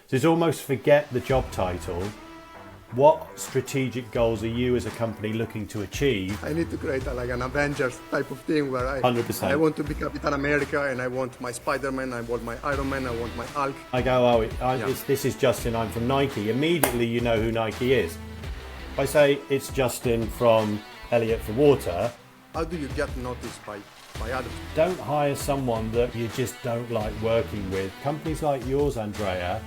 So it's almost forget the job title. What strategic goals are you as a company looking to achieve? I need to create like an Avengers type of thing where 100%. I want to be Captain America, and I want my Spider-Man, I want my Iron Man, I want my Hulk. I go, this is Justin, I'm from Nike. Immediately you know who Nike is. If I say it's Justin from Elliot for water. How do you get noticed by others? Don't hire someone that you just don't like working with. Companies like yours, Andrea,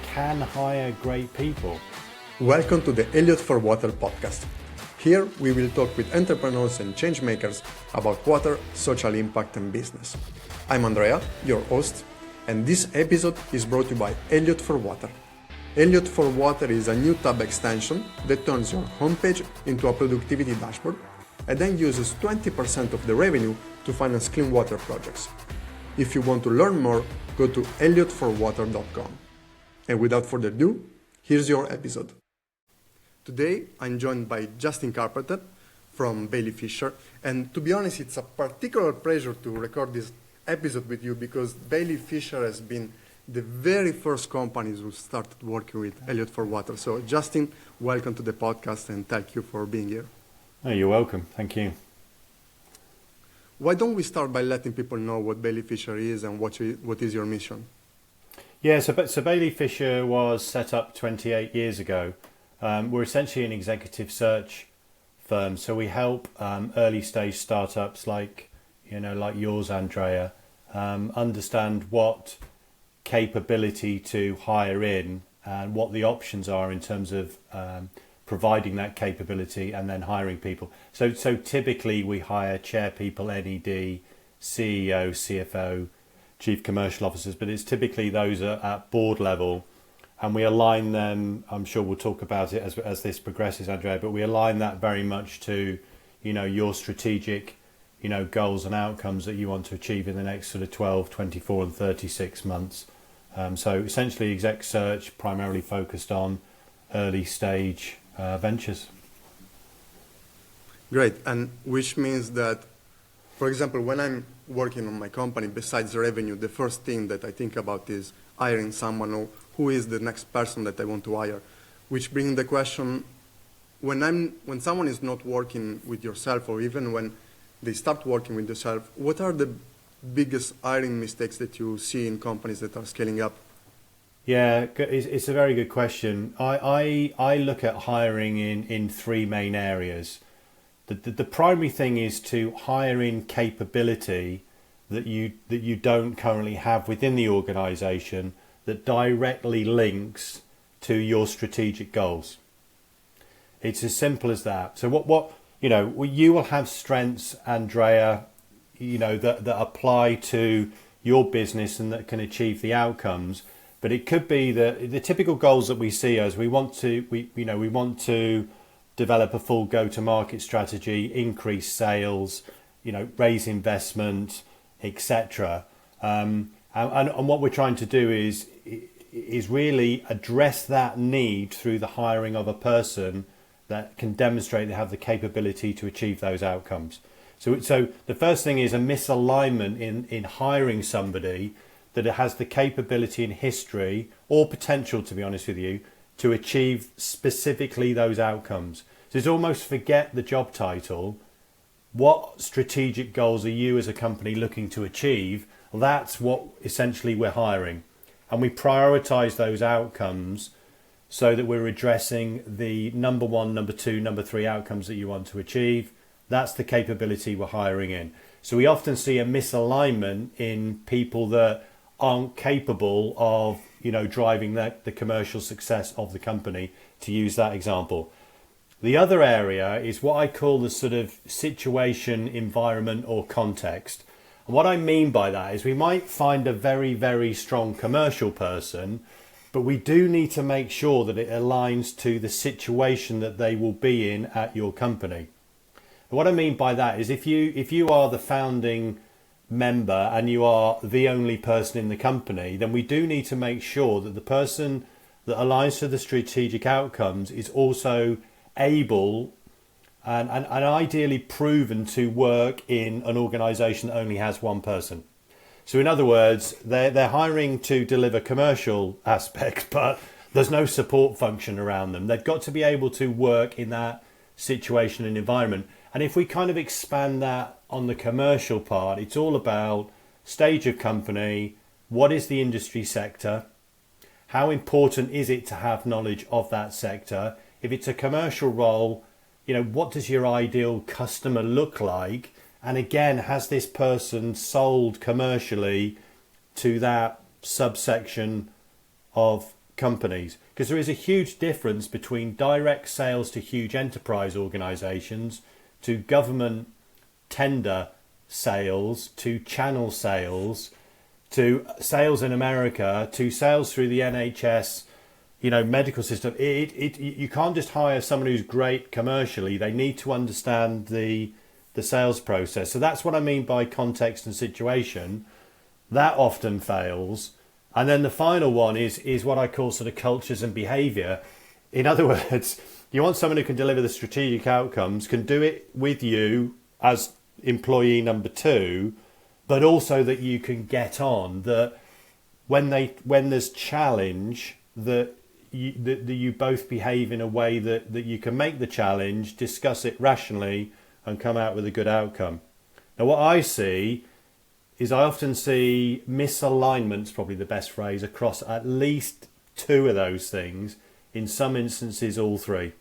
can hire great people. Welcome to the Elliot for Water podcast. Here we will talk with entrepreneurs and change makers about water, social impact and business. I'm Andrea, your host, and this episode is brought to you by Elliot for Water. Elliot for Water is a new tab extension that turns your homepage into a productivity dashboard and then uses 20% of the revenue to finance clean water projects. If you want to learn more, go to elliotforwater.com. And without further ado, here's your episode. Today, I'm joined by Justin Carpenter from Bailey Fisher. And to be honest, it's a particular pleasure to record this episode with you because Bailey Fisher has been the very first companies who started working with Elliot for Water. So Justin, welcome to the podcast and thank you for being here. Oh, you're welcome. Thank you. Why don't we start by letting people know what Bailey Fisher is and what is your mission? Yeah, so Bailey Fisher was set up 28 years ago. We're essentially an executive search firm, so we help early stage startups like yours, Andrea, understand what capability to hire in and what the options are in terms of providing that capability and then hiring people. So typically we hire chair people, NED, CEO, CFO, chief commercial officers, but it's typically those at board level. And we align them, I'm sure we'll talk about it as this progresses, Andrea, but we align that very much to, your strategic, goals and outcomes that you want to achieve in the next sort of 12, 24 and 36 months. So essentially exec search primarily focused on early stage ventures. Great. And which means that, for example, when I'm working on my company, besides revenue, the first thing that I think about is hiring someone who is the next person that I want to hire, which brings the question, when someone is not working with yourself or even when they start working with yourself, what are the biggest hiring mistakes that you see in companies that are scaling up? Yeah, it's a very good question. I look at hiring in three main areas. The primary thing is to hire in capability that you don't currently have within the organization that directly links to your strategic goals. It's as simple as that. So what you will have strengths, Andrea, that apply to your business and that can achieve the outcomes. But it could be that the typical goals that we see as we want to develop a full go-to-market strategy, increase sales, raise investment, etc. And what we're trying to do is really address that need through the hiring of a person that can demonstrate they have the capability to achieve those outcomes. So the first thing is a misalignment in hiring somebody that has the capability and history or potential, to be honest with you, to achieve specifically those outcomes. So it's almost forget the job title. What strategic goals are you as a company looking to achieve? That's what essentially we're hiring. And we prioritize those outcomes so that we're addressing the number one, number two, number three outcomes that you want to achieve. That's the capability we're hiring in. So we often see a misalignment in people that aren't capable of, driving the commercial success of the company, to use that example. The other area is what I call the sort of situation, environment or context. And what I mean by that is we might find a very, very strong commercial person, but we do need to make sure that it aligns to the situation that they will be in at your company. And what I mean by that is if you are the founding member and you are the only person in the company, then we do need to make sure that the person that aligns to the strategic outcomes is also able and ideally proven to work in an organization that only has one person. So in other words, they're hiring to deliver commercial aspects, but there's no support function around them. They've got to be able to work in that situation and environment. And if we kind of expand that on the commercial part, it's all about stage of company, what is the industry sector, how important is it to have knowledge of that sector? If it's a commercial role, what does your ideal customer look like? And again, has this person sold commercially to that subsection of companies? Because there is a huge difference between direct sales to huge enterprise organizations, to government tender sales, to channel sales, to sales in America, to sales through the NHS, medical system. You can't just hire someone who's great commercially. They need to understand the sales process. So that's what I mean by context and situation. That often fails. And then the final one is what I call sort of cultures and behavior. In other words, you want someone who can deliver the strategic outcomes, can do it with you as employee number 2, but also that you can get on, that when there's challenge, that you both behave in a way that you can make the challenge, discuss it rationally, and come out with a good outcome. Now, what I often see misalignment's probably the best phrase, across at least 2 of those things, in some instances all 3.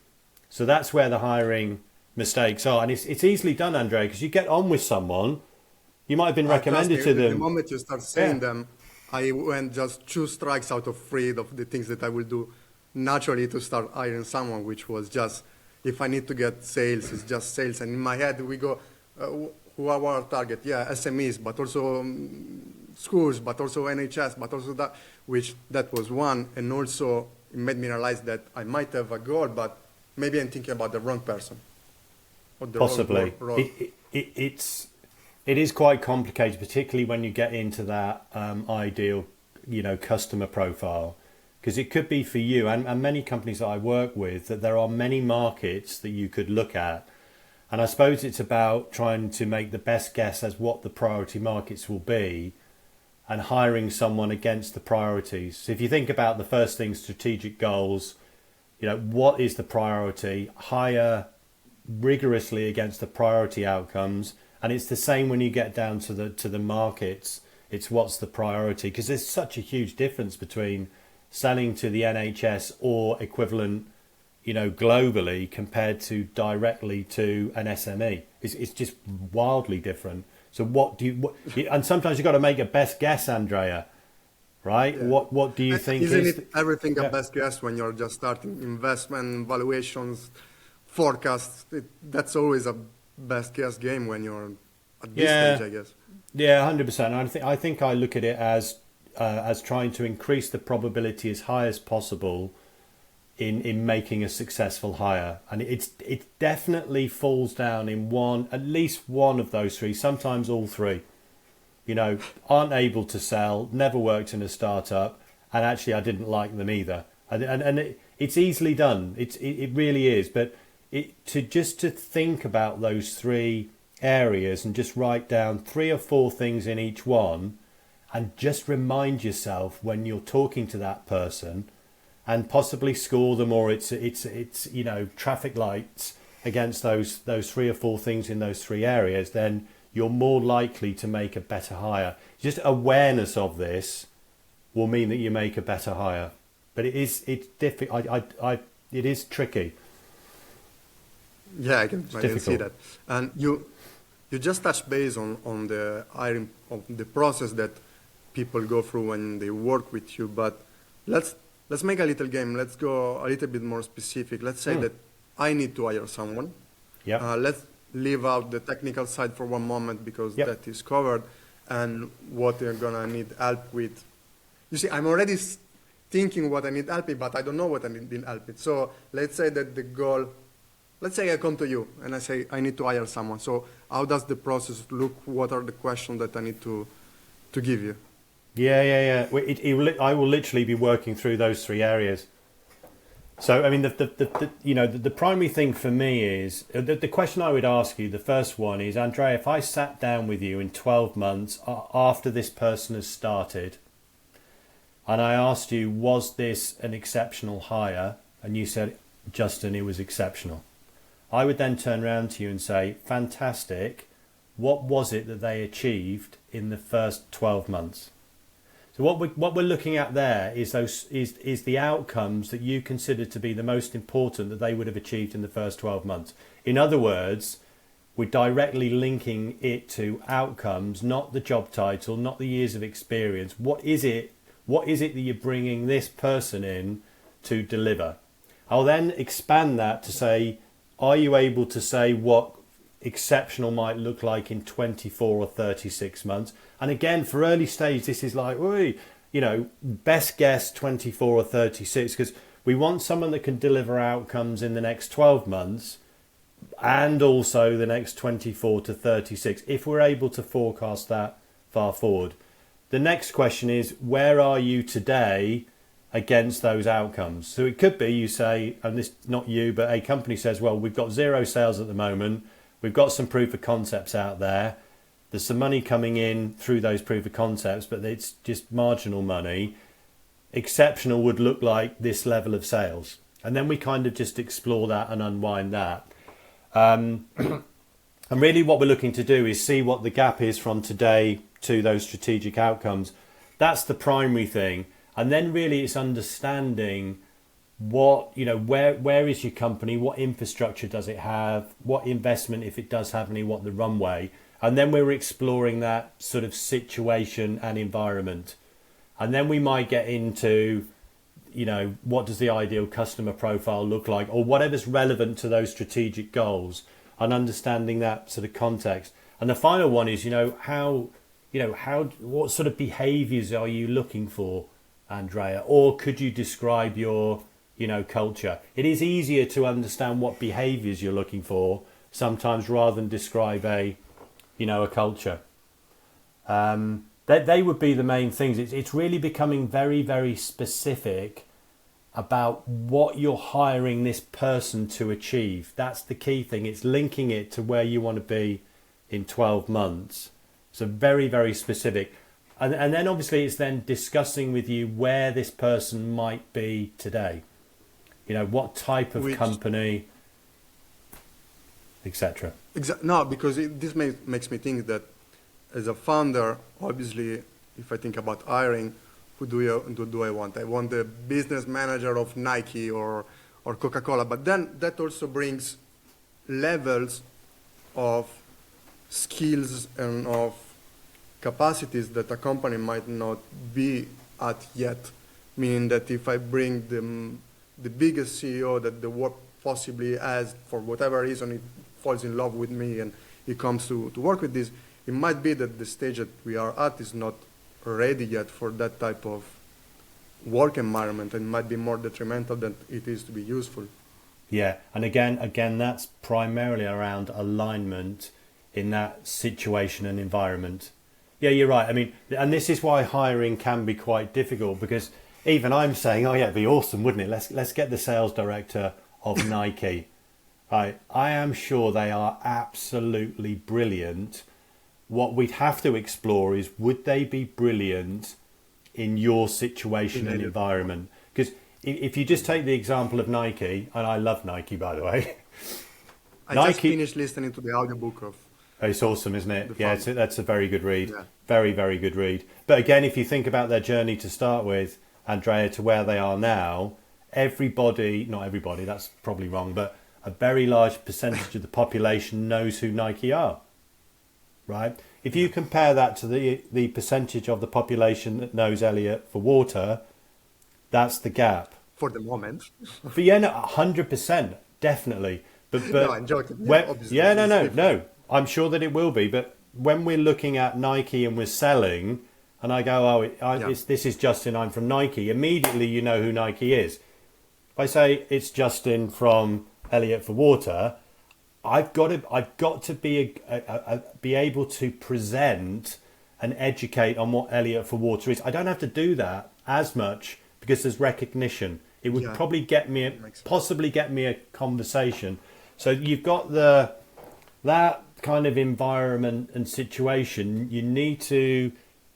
So that's where the hiring mistakes are. And it's easily done, Andrea, because you get on with someone, you might have been recommended to them. The moment you start saying them, I went just 2 strikes out of 3 of the things that I will do naturally to start hiring someone, which was just, if I need to get sales, it's just sales. And in my head, we go, who are our target? Yeah, SMEs, but also schools, but also NHS, but also that was one. And also it made me realize that I might have a goal, but maybe I'm thinking about the wrong person. Or the Possibly. Wrong. It is quite complicated, particularly when you get into that ideal, customer profile. Because it could be for you and many companies that I work with, that there are many markets that you could look at. And I suppose it's about trying to make the best guess as what the priority markets will be and hiring someone against the priorities. So if you think about the first thing, strategic goals, what is the priority? Hire rigorously against the priority outcomes. And it's the same when you get down to the markets. It's what's the priority? Because there's such a huge difference between selling to the NHS or equivalent, globally, compared to directly to an SME. It's just wildly different. So and sometimes you've got to make a best guess, Andrea, right? Yeah. What do you think Isn't it everything a best guess when you're just starting? Investment, valuations, forecasts, that's always a best guess game when you're at this stage, I guess. Yeah, 100%. I think I look at it as trying to increase the probability as high as possible in making a successful hire. And it definitely falls down in at least one of those 3, sometimes all 3. Aren't able to sell, never worked in a startup, and actually I didn't like them either. And it's easily done. It really is. But to think about those 3 areas and just write down 3 or 4 things in each one, and just remind yourself when you're talking to that person, and possibly score them, or it's traffic lights against those 3 or 4 things in those 3 areas, then you're more likely to make a better hire. Just awareness of this will mean that you make a better hire. But it's difficult. It is tricky. Yeah, I can see that. And you just touched base on the hiring, of the process that people go through when they work with you. But let's make a little game. Let's go a little bit more specific. Let's say that I need to hire someone. Yeah. Let's leave out the technical side for one moment, because that is covered, and what you're gonna need help with. You see, I'm already thinking what I need help with, but I don't know what I need help with. So let's say that the goal. Let's say I come to you and I say I need to hire someone. So how does the process look? What are the questions that I need to give you? Yeah. I will literally be working through those 3 areas. So, I mean, the primary thing for me is the question I would ask you. The first one is, Andrea, if I sat down with you in 12 months after this person has started, and I asked you, was this an exceptional hire? And you said, Justin, it was exceptional. I would then turn around to you and say, fantastic. What was it that they achieved in the first 12 months? So what we're looking at there is the outcomes that you consider to be the most important that they would have achieved in the first 12 months. In other words, we're directly linking it to outcomes, not the job title, not the years of experience. What is it that you're bringing this person in to deliver? I'll then expand that to say, are you able to say what exceptional might look like in 24 or 36 months? And again, for early stage, this is like, best guess 24 or 36, because we want someone that can deliver outcomes in the next 12 months and also the next 24 to 36, if we're able to forecast that far forward. The next question is, where are you today against those outcomes? So it could be you say, and this not you, but a company says, well, we've got 0 sales at the moment. We've got some proof of concepts out there. There's some money coming in through those proof of concepts, but it's just marginal money. Exceptional would look like this level of sales. And then we kind of just explore that and unwind that. And really what we're looking to do is see what the gap is from today to those strategic outcomes. That's the primary thing. And then really it's understanding what, where is your company? What infrastructure does it have? What investment, if it does have any, what the runway? And then we're exploring that sort of situation and environment. And then we might get into, what does the ideal customer profile look like, or whatever's relevant to those strategic goals, and understanding that sort of context. And the final one is, what sort of behaviors are you looking for, Andrea? Or could you describe your, culture? It is easier to understand what behaviors you're looking for sometimes rather than describe a culture. They would be the main things. It's really becoming very, very specific about what you're hiring this person to achieve. That's the key thing. It's linking it to where you want to be in 12 months. So very, very specific. And then obviously it's then discussing with you where this person might be today. What type of company, etc. No, because this makes me think that as a founder, obviously, if I think about hiring, who do I want? I want the business manager of Nike or Coca-Cola. But then that also brings levels of skills and of capacities that a company might not be at yet. Meaning that if I bring the biggest CEO that the world possibly has, for whatever reason, he falls in love with me and he comes to work with this, it might be that the stage that we are at is not ready yet for that type of work environment, and might be more detrimental than it is to be useful. Yeah, and again, that's primarily around alignment in that situation and environment. Yeah, you're right. I mean, and this is why hiring can be quite difficult, because even I'm saying, oh yeah, it'd be awesome, wouldn't it? Let's get the sales director of Nike. Right, I am sure they are absolutely brilliant. What we'd have to explore is, would they be brilliant in your situation and environment? Because if you just take the example of Nike, and I love Nike, by the way. I just finished listening to the audiobook of... It's awesome, isn't it? Yeah, that's a very good read. Yeah. Very, very good read. But again, if you think about their journey to start with, Andrea, to where they are now, not everybody, that's probably wrong, but a very large percentage of the population knows who Nike are. Right? If you compare that to the percentage of the population that knows Elliot for water, that's the gap. For the moment. But yeah, no, 100%, definitely. But no, I'm joking. No. I'm sure that it will be. But when we're looking at Nike and we're selling, and I go, this is Justin, I'm from Nike, immediately you know who Nike is. If I say it's Justin from Elliot for water, I've got to be able to present and educate on what Elliot for water is. I don't have to do that as much because there's recognition. It would probably possibly get me a conversation. So you've got that kind of environment and situation. You need to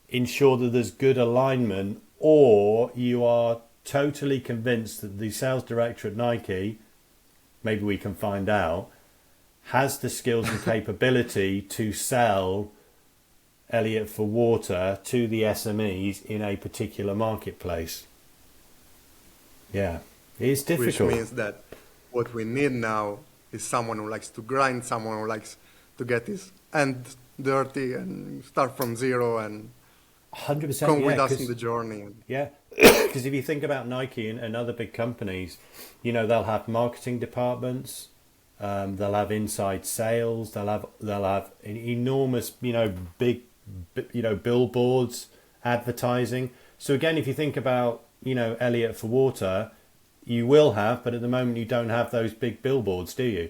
ensure that there's good alignment, or you are totally convinced that the sales director at Nike, maybe we can find out, has the skills and capability to sell Elliot for water to the SMEs in a particular marketplace. Yeah, it's difficult. Which means that what we need now is someone who likes to grind, someone who likes to get his hands dirty and start from zero and 100%, come with us in the journey. Yeah, because if you think about Nike and other big companies, you know, they'll have marketing departments, they'll have inside sales, they'll have enormous, you know, big, you know, billboards, advertising. So again, if you think about, you know, Elliot for water, you will have, but at the moment you don't have those big billboards, do you?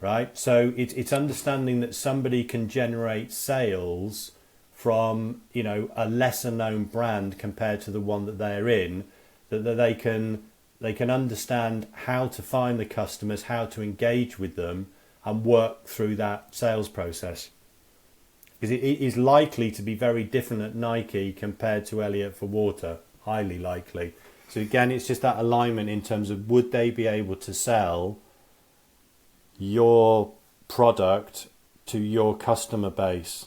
Right? So it's understanding that somebody can generate sales from, you know, a lesser known brand compared to the one that they're in, that they can understand how to find the customers, how to engage with them and work through that sales process. Because it is likely to be very different at Nike compared to Elliot for water, highly likely. So again, it's just that alignment in terms of, would they be able to sell your product to your customer base?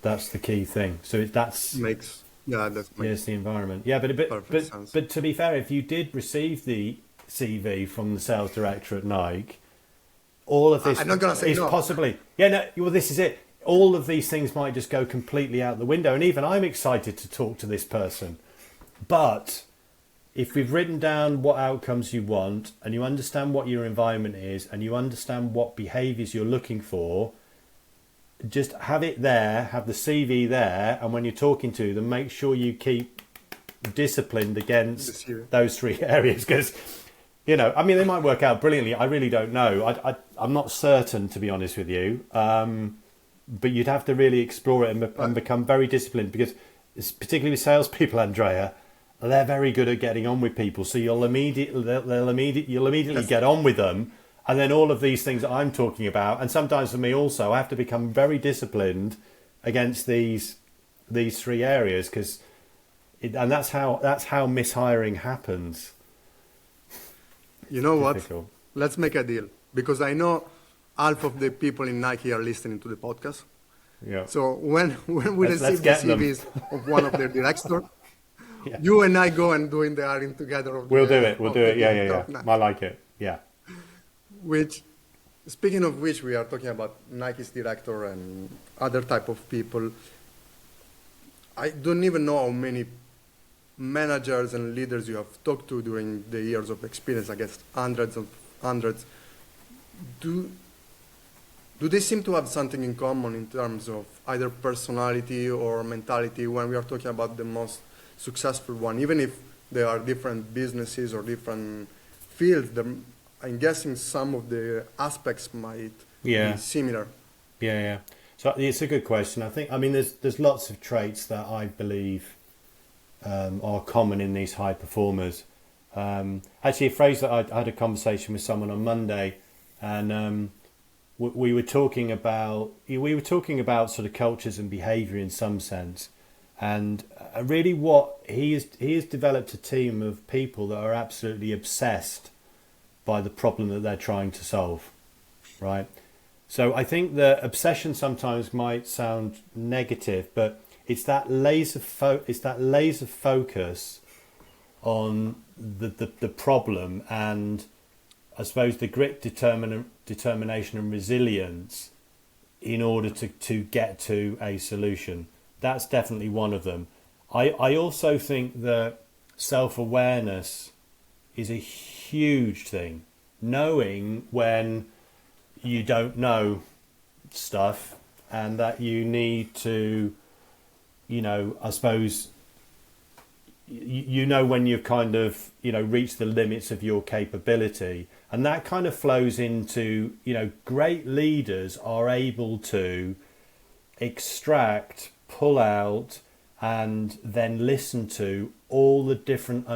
That's the key thing. So that's it's the environment. Yeah, but to be fair, if you did receive the CV from the sales director at Nike, all of this I'm not gonna say is no. possibly well, this is it. All of these things might just go completely out the window, and even I'm excited to talk to this person. But if we've written down what outcomes you want, and you understand what your environment is, and you understand what behaviours you're looking for, just have it there, have the CV there, and when you're talking to them, make sure you keep disciplined against those three areas. Because, you know, I mean, they might work out brilliantly. I really don't know. I'm not certain, to be honest with you. But you'd have to really explore it and become very disciplined, because particularly with salespeople, Andrea, they're very good at getting on with people. So you'll immediately get on with them. And then all of these things that I'm talking about, and sometimes for me also, I have to become very disciplined against these three areas, and that's how mishiring happens. You know what? Let's make a deal, because I know half of the people in Nike are listening to the podcast. Yeah. So when we receive the CVs of one of their directors, you and I go and doing the hiring together. We'll do it. Yeah. I like it. Yeah. Which, speaking of which, we are talking about Nike's director and other type of people. I don't even know how many managers and leaders you have talked to during the years of experience. I guess hundreds. Do they seem to have something in common in terms of either personality or mentality when we are talking about the most successful one? Even if they are different businesses or different fields, I'm guessing some of the aspects might be similar. Yeah. So it's a good question. I mean, there's lots of traits that I believe are common in these high performers. Actually, a phrase that I had a conversation with someone on Monday, and we were talking about sort of cultures and behaviour in some sense, and really what he has developed a team of people that are absolutely obsessed by the problem that they're trying to solve, right? So I think the obsession sometimes might sound negative, but it's that laser focus on the problem, and I suppose the grit, determination and resilience in order to get to a solution. That's definitely one of them. I also think that self-awareness is a huge thing. Knowing when you don't know stuff, and that you need to, you know, I suppose, you know when you've kind of, you know, reached the limits of your capability. And that kind of flows into, you know, great leaders are able to extract, pull out, and then listen to all the different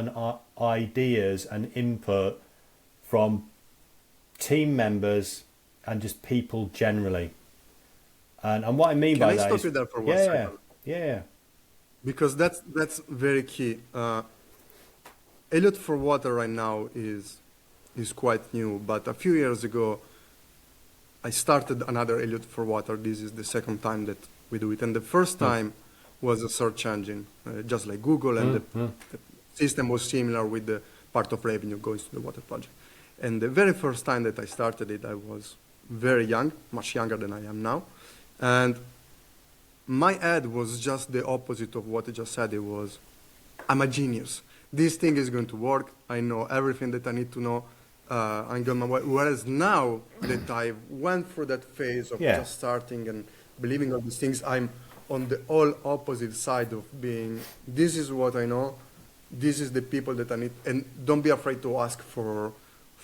ideas and input from team members and just people generally. And what I mean Can by I that stop is, you there for one yeah, second? yeah, Because that's very key. Elliot for Water right now is quite new, but a few years ago I started another Elliot for Water. This is the second time that we do it, and the first time was a search engine, just like Google, and the system was similar with the part of revenue goes to the water project. And the very first time that I started it, I was very young, much younger than I am now, and my ad was just the opposite of what I just said. It was, I'm a genius. This thing is going to work. I know everything that I need to know. I'm going my way. Whereas now that I went through that phase of just starting and believing all these things, I'm on the all opposite side of being, this is what I know. This is the people that I need. And don't be afraid to ask for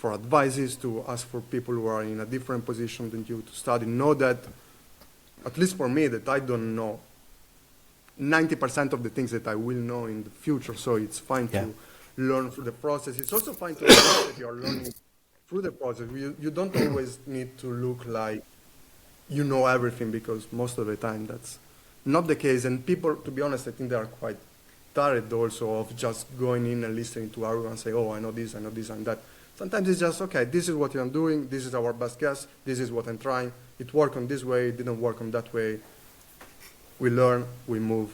advices, to ask for people who are in a different position than you to study. Know that, at least for me, that I don't know 90% of the things that I will know in the future. So it's fine to learn through the process. It's also fine to know that you're learning through the process. You don't always need to look like you know everything, because most of the time that's not the case. And people, to be honest, I think they are quite tired also of just going in and listening to everyone say, oh, I know this and that. Sometimes it's just, okay, this is what I'm doing. This is our best guess. This is what I'm trying. It worked on this way. It didn't work on that way. We learn, we move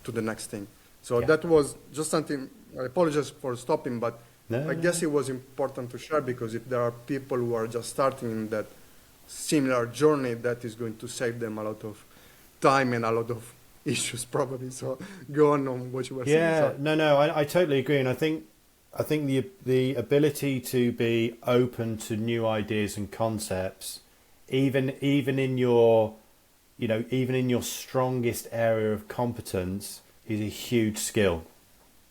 to the next thing. So that was just something, I apologize for stopping, but I guess it was important to share, because if there are people who are just starting in that similar journey, that is going to save them a lot of time and a lot of issues probably. So go on what you were saying. Yeah, no, I totally agree. And I think the ability to be open to new ideas and concepts, even in your, even in your strongest area of competence, is a huge skill.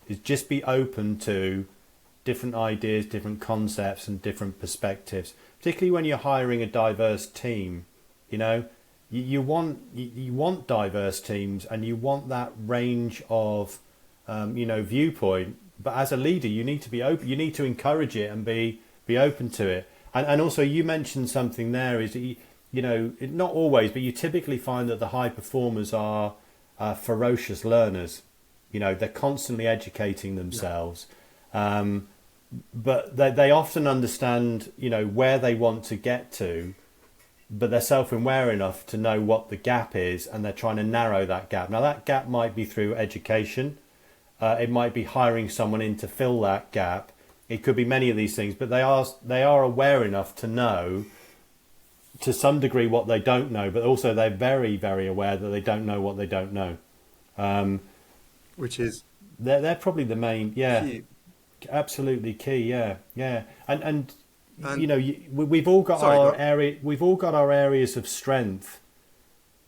Is just be open to different ideas, different concepts, and different perspectives. Particularly when you're hiring a diverse team, you want diverse teams, and you want that range of viewpoint. But as a leader, you need to be open. You need to encourage it and be open to it. And also, you mentioned something there, is that not always, but you typically find that the high performers are ferocious learners. They're constantly educating themselves. But they often understand, where they want to get to, but they're self-aware enough to know what the gap is, and they're trying to narrow that gap. Now, that gap might be through education. It might be hiring someone in to fill that gap. It could be many of these things, but they are aware enough to know, to some degree, what they don't know, but also they're very, very aware that they don't know what they don't know. Which is they're probably the main, key. Absolutely key, and we've all got we've all got our areas of strength.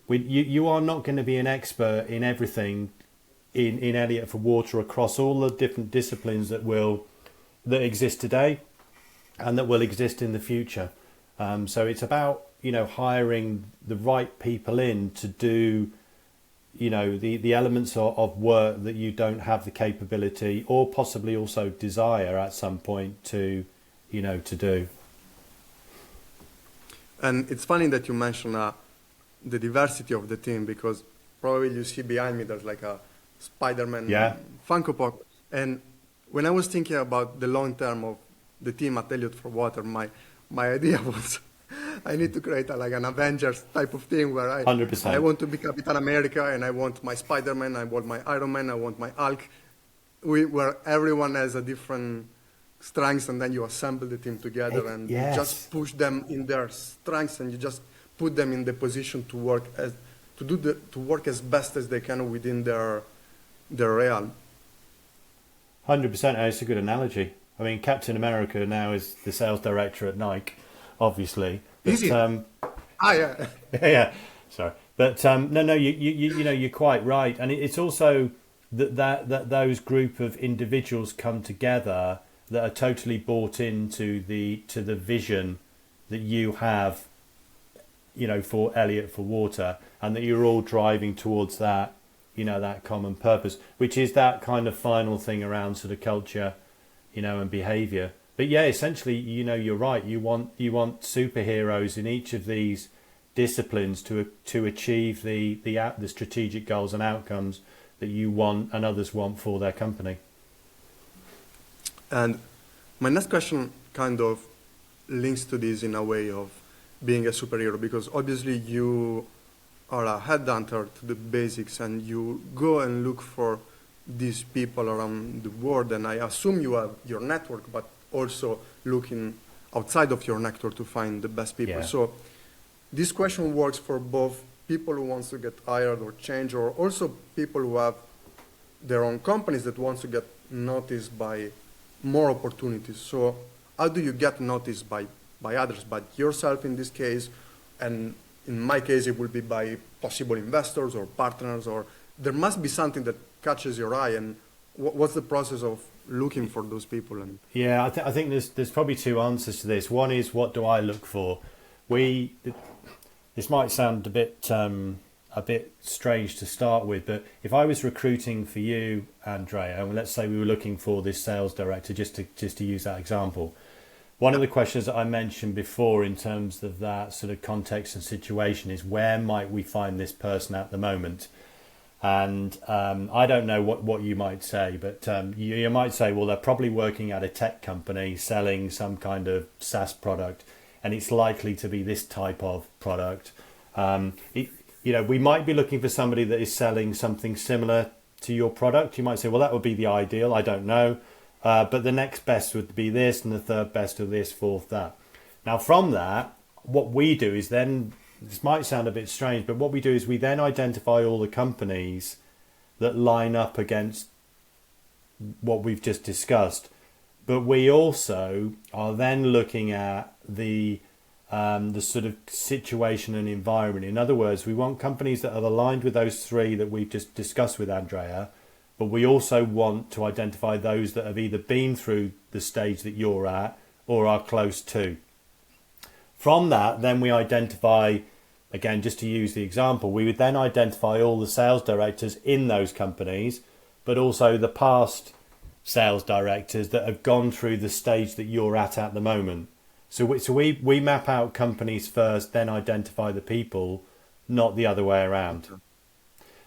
You are not going to be an expert in everything in Elliot for Water across all the different disciplines that exist today and that will exist in the future. So it's about hiring the right people in to do the elements of work that you don't have the capability or possibly also desire at some point to do. And it's funny that you mention the diversity of the team, because probably you see behind me there's like a Spider-Man Funko Pop. And when I was thinking about the long term of the team at Elliot for Water, my idea was I need to create an Avengers type of thing where I 100%. I want to be Captain America, and I want my Spider-Man, I want my Iron Man, I want my Hulk, where everyone has a different strengths, and then you assemble the team together and you just push them in their strengths, and you just put them in the position to work as best as they can within their realm. 100%, and it's a good analogy. I mean, Captain America now is the sales director at Nike, obviously. But, Easy. Yeah. Yeah. Sorry, but no, you're quite right, and it's also that those group of individuals come together that are totally bought into the vision that you have, for Elliot for Water, and that you're all driving towards that that common purpose, which is that kind of final thing around sort of culture, and behavior. But yeah, essentially, you're right. You want superheroes in each of these disciplines to achieve the strategic goals and outcomes that you want and others want for their company. And my next question kind of links to this in a way of being a superhero, because obviously you are a headhunter to the basics and you go and look for these people around the world, and I assume you have your network, but also looking outside of your network to find the best people. Yeah. So this question works for both people who want to get hired or change, or also people who have their own companies that want to get noticed by more opportunities. So how do you get noticed by others, by yourself in this case, and in my case it will be by possible investors or partners, or there must be something that catches your eye, and what's the process of looking for those people? And yeah, I think there's probably two answers to this. One is, what do I look for? This might sound a bit strange to start with, but if I was recruiting for you, Andrea, and let's say we were looking for this sales director, just to use that example, one of the questions that I mentioned before in terms of that sort of context and situation is, where might we find this person at the moment? And I don't know what you might say, but you might say, well, they're probably working at a tech company selling some kind of SaaS product, and it's likely to be this type of product. We might be looking for somebody that is selling something similar to your product. You might say, well, that would be the ideal. I don't know. But the next best would be this, and the third best of this, fourth that. Now, from that, what we do is then, this might sound a bit strange, but what we do is we then identify all the companies that line up against what we've just discussed. But we also are then looking at the sort of situation and environment. In other words, we want companies that are aligned with those three that we've just discussed with Andrea, but we also want to identify those that have either been through the stage that you're at or are close to. From that, then we identify, again, just to use the example, we would then identify all the sales directors in those companies, but also the past sales directors that have gone through the stage that you're at the moment. So we map out companies first, then identify the people, not the other way around.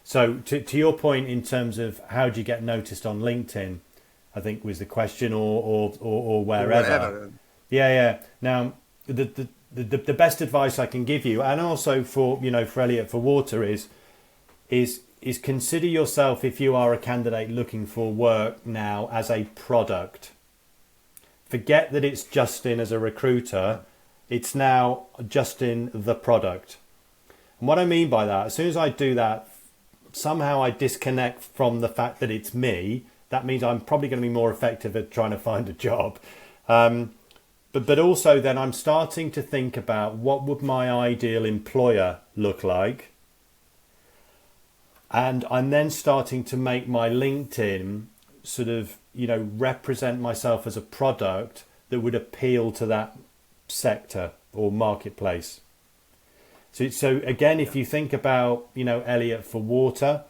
So to your point in terms of how do you get noticed on LinkedIn, I think was the question, or wherever. Yeah. Now, the best advice I can give you, and also for Elliot for Water, is consider yourself, if you are a candidate looking for work now, as a product. Forget that it's Justin as a recruiter. It's now Justin the product. And what I mean by that, as soon as I do that, somehow I disconnect from the fact that it's me. That means I'm probably going to be more effective at trying to find a job. But also then I'm starting to think about, what would my ideal employer look like? And I'm then starting to make my LinkedIn sort of, represent myself as a product that would appeal to that sector or marketplace. So again, if you think about, Elliot for Water,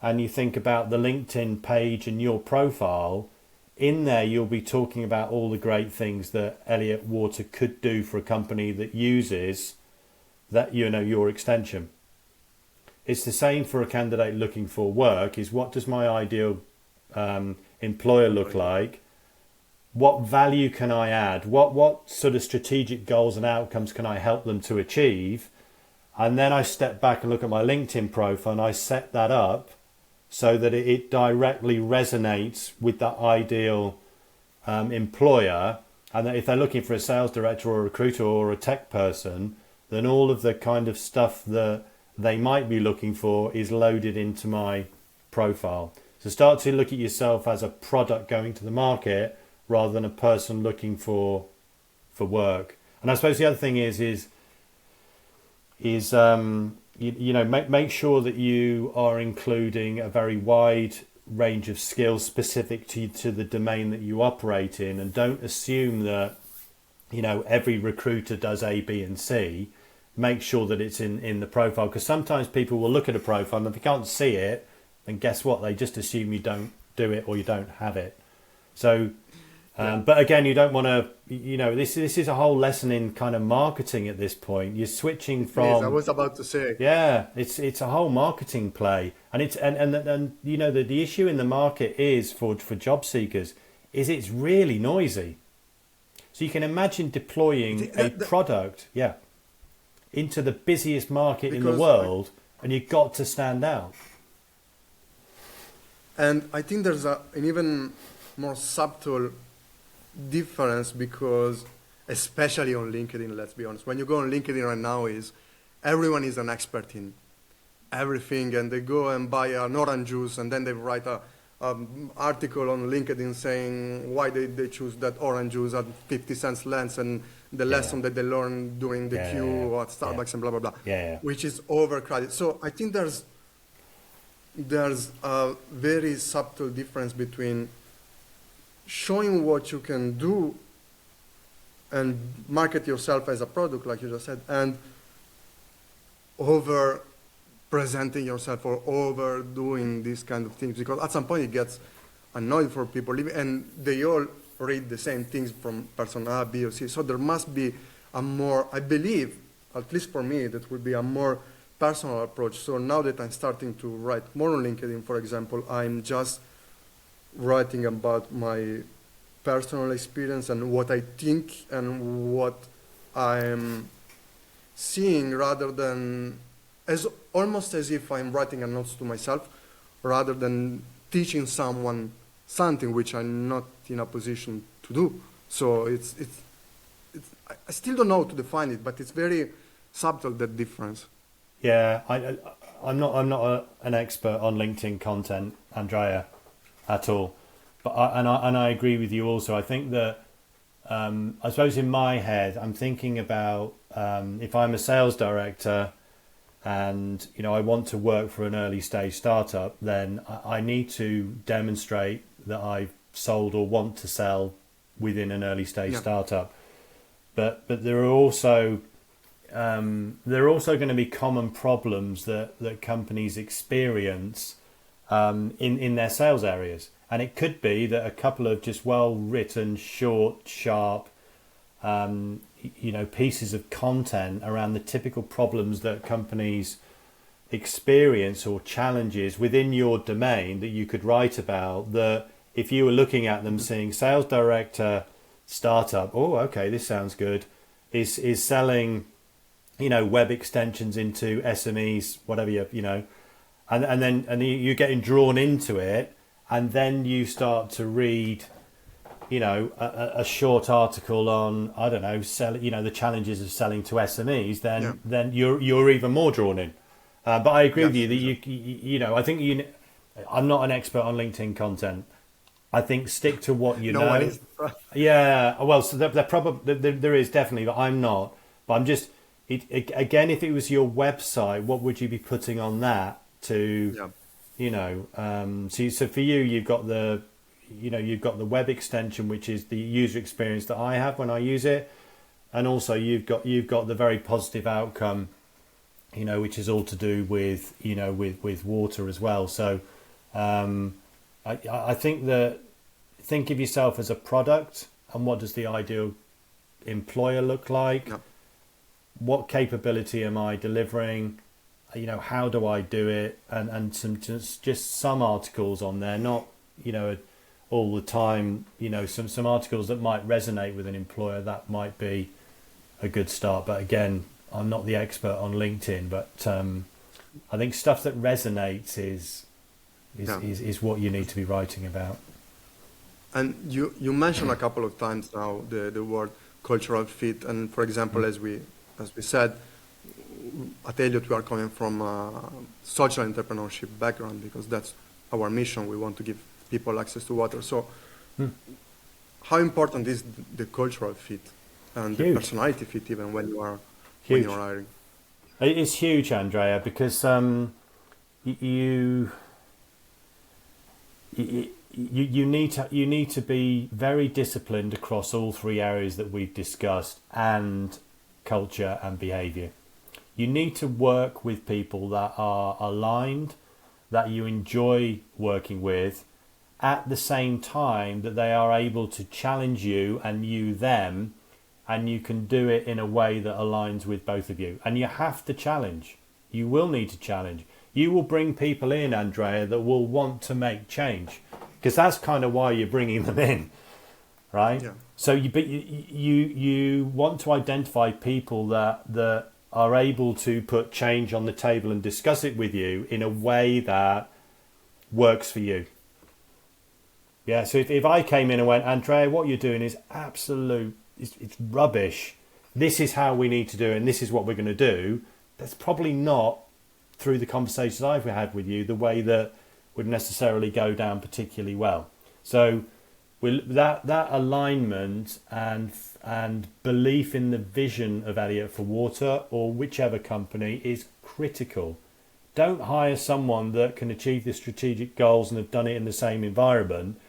and you think about the LinkedIn page and your profile, in there you'll be talking about all the great things that Elliot Water could do for a company that uses that, your extension. It's the same for a candidate looking for work, is what does my ideal employer look like? What value can I add? What sort of strategic goals and outcomes can I help them to achieve? And then I step back and look at my LinkedIn profile, and I set that up so that it directly resonates with that ideal employer. And that if they're looking for a sales director or a recruiter or a tech person, then all of the kind of stuff that they might be looking for is loaded into my profile. So start to look at yourself as a product going to the market rather than a person looking for work. And I suppose the other thing is make sure that you are including a very wide range of skills specific to the domain that you operate in, and don't assume that every recruiter does A, B and C. Make sure that it's in the profile, because sometimes people will look at a profile and if they can't see it, and guess what? They just assume you don't do it or you don't have it. So, but again, you don't want to. This is a whole lesson in kind of marketing at this point. You're switching from. Yes, I was about to say. Yeah, it's a whole marketing play, and the issue in the market is for job seekers is it's really noisy. So you can imagine deploying a product, into the busiest market in the world, and you've got to stand out. And I think there's an even more subtle difference because, especially on LinkedIn, let's be honest, when you go on LinkedIn right now, everyone is an expert in everything, and they go and buy an orange juice, and then they write a article on LinkedIn saying why they choose that orange juice at 50 cents less and the lesson that they learned during the queue at Starbucks and blah, blah, blah, which is overcrowded. So I think there's a very subtle difference between showing what you can do and market yourself as a product, like you just said, and over presenting yourself or overdoing these kind of things, because at some point it gets annoying for people, and they all read the same things from person A, B, or C. So there must be a more, I believe, at least for me, that would be a more personal approach. So now that I'm starting to write more on LinkedIn, for example, I'm just writing about my personal experience and what I think and what I'm seeing, rather than almost as if I'm writing a notes to myself, rather than teaching someone something which I'm not in a position to do. So it's I still don't know how to define it, but it's very subtle, that difference. Yeah, I'm not an expert on LinkedIn content, Andrea, at all. But I agree with you also. I think that I suppose in my head I'm thinking about if I'm a sales director and I want to work for an early stage startup, then I need to demonstrate that I've sold or want to sell within an early stage startup. But there are also going to be common problems that companies experience in their sales areas. And it could be that a couple of just well-written, short, sharp, pieces of content around the typical problems that companies experience or challenges within your domain that you could write about, that if you were looking at them seeing sales director, startup, oh, okay, this sounds good, is selling, web extensions into SMEs, whatever and then you're getting drawn into it. And then you start to read, a short article on, I don't know, the challenges of selling to SMEs. Then you're even more drawn in. But I agree with you that I think I'm not an expert on LinkedIn content. I think stick to what you know. One is. Yeah. Well, so there is definitely, but I'm not. But I'm just again, if it was your website, what would you be putting on that to? Yeah. So for you, you've got the web extension, which is the user experience that I have when I use it, and also you've got the very positive outcome, which is all to do with with water as well. So I think of yourself as a product, and what does the ideal employer look like? Yep. What capability am I delivering? How do I do it? And just some articles on there, not, all the time, some articles that might resonate with an employer. That might be a good start. But again, I'm not the expert on LinkedIn, but I think stuff that resonates is what you need to be writing about. And you mentioned a couple of times now the word cultural fit. And for example, as we said, at Elliot, we are coming from a social entrepreneurship background because that's our mission. We want to give people access to water. So how important is the cultural fit and the personality fit even when you are hiring? It's huge, Andrea, because you need to be very disciplined across all three areas that we've discussed, and culture and behavior. You need to work with people that are aligned that you enjoy working with, at the same time that they are able to challenge you and you them, and you can do it in a way that aligns with both of you. And you have to challenge. You will need to challenge. You will bring people in, Andrea, that will want to make change, because that's kind of why you're bringing them in, right? Yeah. So you want to identify people that are able to put change on the table and discuss it with you in a way that works for you. Yeah, so if I came in and went, Andrea, what you're doing is absolute, it's rubbish. This is how we need to do it, and this is what we're going to do. That's probably not, through the conversations I've had with you, the way that would necessarily go down particularly well. So that alignment and belief in the vision of Elliot for Water, or whichever company, is critical. Don't hire someone that can achieve the strategic goals and have done it in the same environment,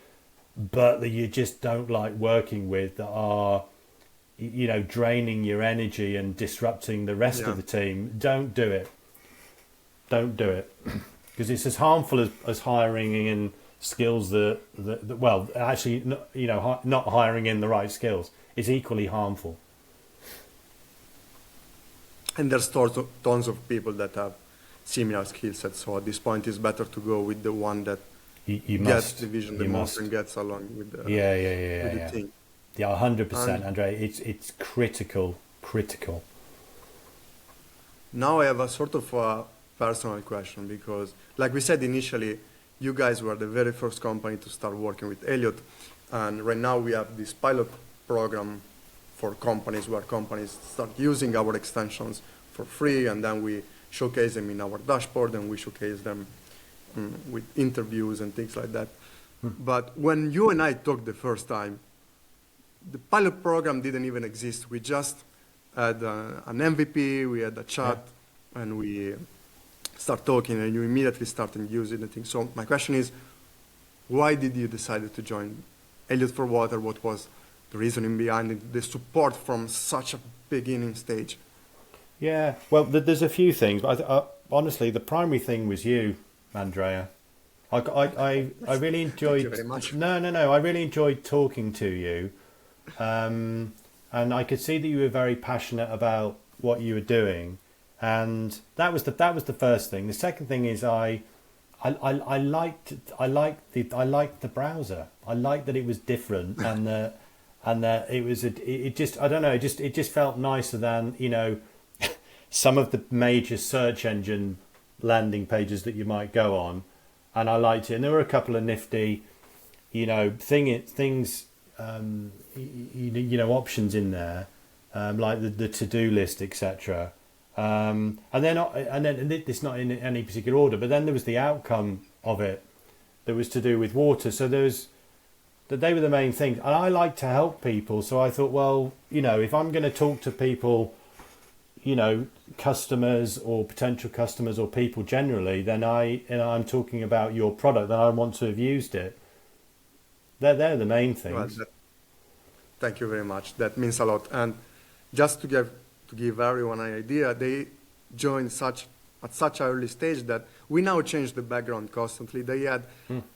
but that you just don't like working with, that are, you know, draining your energy and disrupting the rest of the team. Don't do it. Don't do it, because it's as harmful as hiring in skills that well, actually, you know, not hiring in the right skills is equally harmful. And there's tons of people that have similar skill sets. So at this point, it's better to go with the one that you gets must, the vision the most and gets along with the the team. Yeah, 100%, Andrea. It's critical. Now I have a sort of a personal question, because, like we said initially, you guys were the very first company to start working with Elliot, and right now we have this pilot program for companies where companies start using our extensions for free, and then we showcase them in our dashboard, and we showcase them with interviews and things like that. But when you and I talked the first time, the pilot program didn't even exist. We just had an MVP, we had a chat, and we start talking, and you immediately started using the thing. So my question is, why did you decide to join Elliot for Water? What was the reasoning behind it, the support from such a beginning stage? Yeah, well, there's a few things, but honestly, the primary thing was you, Andrea. I really enjoyed. Thank you very much. No. I really enjoyed talking to you, and I could see that you were very passionate about what you were doing, and that was the first thing. The second thing is I liked the browser. I liked that it was different, and that it just felt nicer than, you know, some of the major search engine landing pages that you might go on, and I liked it. And there were a couple of nifty, you know, things, you know, options in there, like the to-do list, etc. And then it's not in any particular order, but then there was the outcome of it that was to do with water. So they were the main things, and I like to help people. So I thought, well, you know, if I'm going to talk to people, you know, customers or potential customers or people generally, then I'm talking about your product, then I want to have used it. They're the main things. Well, thank you very much. That means a lot. And just to give everyone an idea, they joined at such an early stage that we now change the background constantly. They had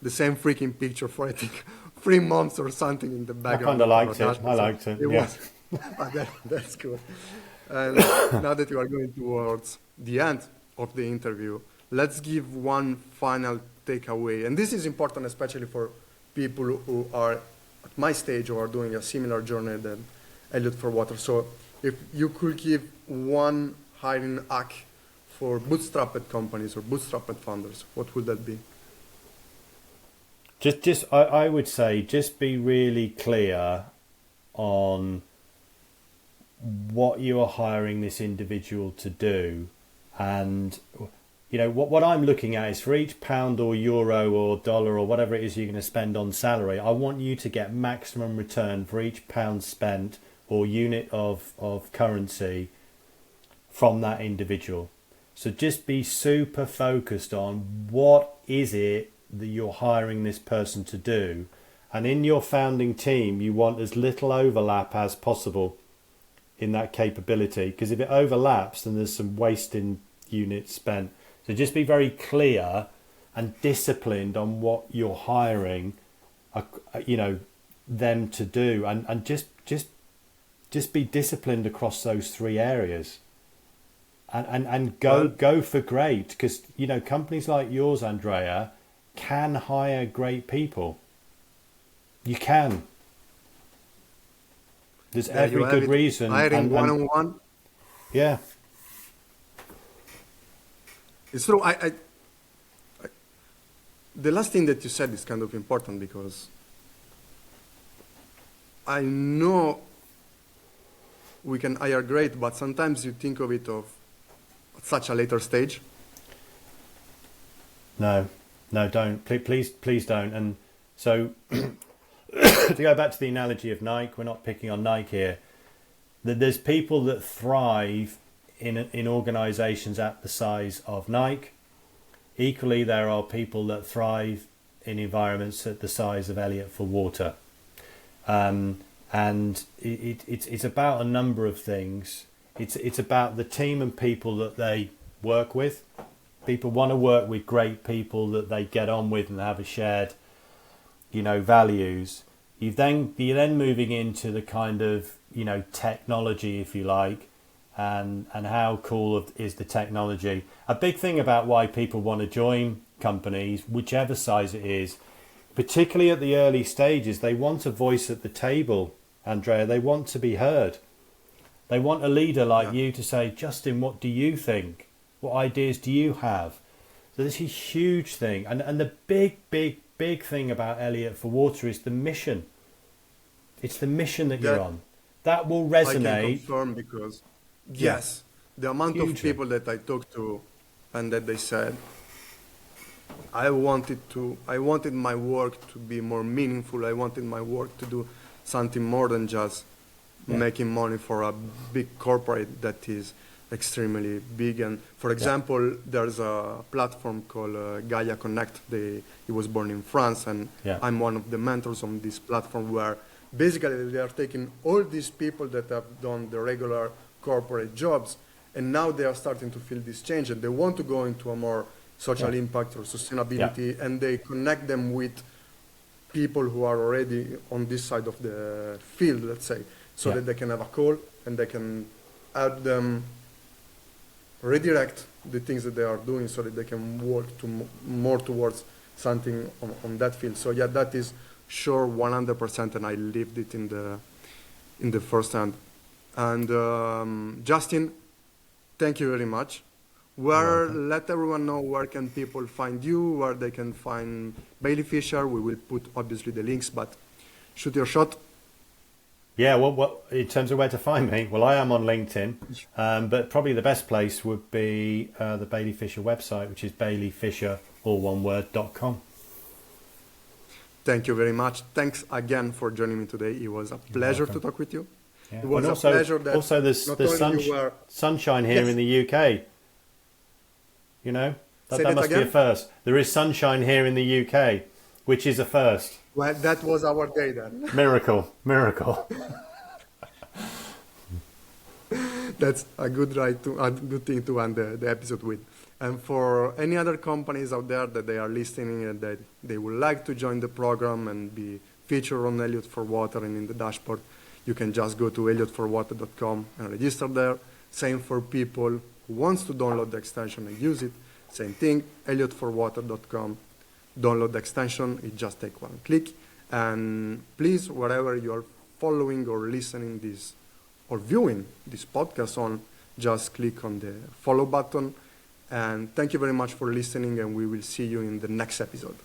the same freaking picture for, I think, 3 months or something in the background. I kind of liked it. I liked it. Yeah. That's good. And now that you are going towards the end of the interview, let's give one final takeaway. And this is important, especially for people who are at my stage or are doing a similar journey than Elliot for Water. So if you could give one hiring hack for bootstrapped companies or bootstrapped founders, what would that be? I would say just be really clear on what you are hiring this individual to do. And, you know, what I'm looking at is for each pound or euro or dollar or whatever it is you're going to spend on salary, I want you to get maximum return for each pound spent or unit of currency from that individual. So just be super focused on what is it that you're hiring this person to do. And in your founding team, you want as little overlap as possible in that capability, because if it overlaps, then there's some waste in units spent. So just be very clear and disciplined on what you're hiring, them to do, and just be disciplined across those three areas, and go for great, because companies like yours, Andrea, can hire great people. You can. There's every good reason. Hiring one-on-one. Yeah. It's true. I the last thing that you said is kind of important, because I know we can hire great, but sometimes you think of it of such a later stage. No, don't. Please don't. And so to go back to the analogy of Nike, we're not picking on Nike here. There's people that thrive in organizations at the size of Nike. Equally, there are people that thrive in environments at the size of Elliot for Water. And it's about a number of things. It's about the team and people that they work with. People want to work with great people that they get on with and have a shared, values. You're then moving into the kind of, technology, if you like, and how cool is the technology. A big thing about why people want to join companies, whichever size it is, particularly at the early stages, they want a voice at the table, Andrea. They want to be heard. They want a leader like you to say, Justin, what do you think? What ideas do you have? So this is a huge thing. And the big thing about Elliot for Water is the mission. It's the mission that you're on. That will resonate. I can confirm, because yes, the amount of people that I talked to and that they said, I wanted my work to be more meaningful. I wanted my work to do something more than just making money for a big corporate that is extremely big. And for example, there's a platform called Gaia Connect. It was born in France, and I'm one of the mentors on this platform, where basically they are taking all these people that have done the regular corporate jobs, and now they are starting to feel this change, and they want to go into a more social impact or sustainability, and they connect them with people who are already on this side of the field, let's say, so that they can have a call and they can help them redirect the things that they are doing, so that they can work more towards something on that field. So that is sure 100%, and I lived it in the first hand. And Justin, thank you very much. Let everyone know where can people find you, where they can find Bailey Fisher. We will put obviously the links, but shoot your shot. Yeah, well, in terms of where to find me, well, I am on LinkedIn, but probably the best place would be the Bailey Fisher website, which is baileyfisher, all one word, .com. Thank you very much. Thanks again for joining me today. It was a pleasure to talk with you. Yeah. It was a pleasure that also there's sunshine here in the UK. That must be a first. There is sunshine here in the UK, which is a first. Well, that was our day then. Miracle. That's a good thing to end the episode with. And for any other companies out there that they are listening and that they would like to join the program and be featured on Elliot for Water and in the dashboard, you can just go to elliottforwater.com and register there. Same for people who wants to download the extension and use it. Same thing, elliottforwater.com. Download the extension. It just takes one click. And please, wherever you are following or listening this or viewing this podcast on, just click on the follow button. And thank you very much for listening, and we will see you in the next episode.